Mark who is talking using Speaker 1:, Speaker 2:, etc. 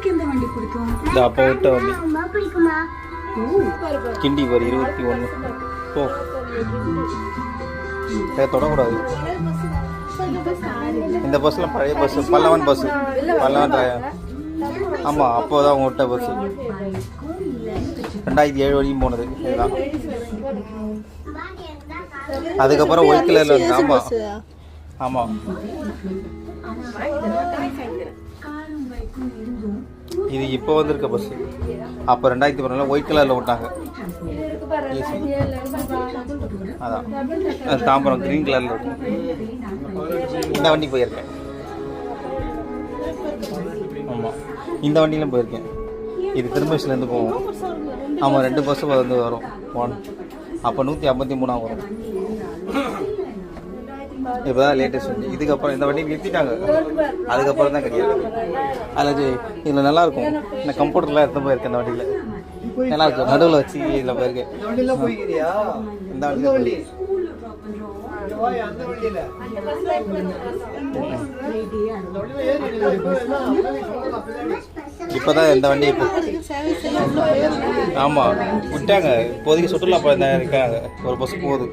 Speaker 1: இந்த அப்போ விட்ட வண்டி கிண்டி பாரு 21 போ தொடக்கூடாது. இந்த பஸ்ஸில் பழைய பஸ் பல்லவன் பஸ் பல்லவன். ஆமாம் அப்போ தான் அவங்க விட்ட பஸ்ஸு 2007 வரைக்கும் போனது இதுதான். அதுக்கப்புறம் ஒயிட் கலரில் வந்து ஆமாம் ஆமாம் இது இப்போ வந்திருக்க பஸ்ஸு. அப்போ 2014 ஒயிட் கலரில் விட்டாங்க ஏசி. அதான் அது தாம்பரம் க்ரீன் கலரில் இருக்கும். இந்த வண்டி போயிருக்கேன். ஆமாம் இந்த வண்டியிலும் போயிருக்கேன். இது திரும்பசிலேருந்து போவோம். ஆமாம் 2 பஸ்ஸு வந்து வரும். அப்போ 153 வரும். இப்போ தான் லேட்டஸ்ட் வண்டி. இதுக்கப்புறம் இந்த வண்டி நிறுத்திட்டாங்க. அதுக்கப்புறம் தான் கிடையாது. அதில் இதில் நல்லாயிருக்கும். இந்த கம்ப்யூட்டர்லாம் எடுத்து போயிருக்கேன். இந்த வண்டியில் நல்லா இருக்கும். நடுவில் வச்சு இதில் போயிருக்கேன். இந்த வண்டி இப்போதான் இந்த வண்டி இப்போ ஆமாம் விட்டாங்க. இப்போதைக்கு சுற்றுலா இருக்காங்க. ஒரு பஸ் போகுது.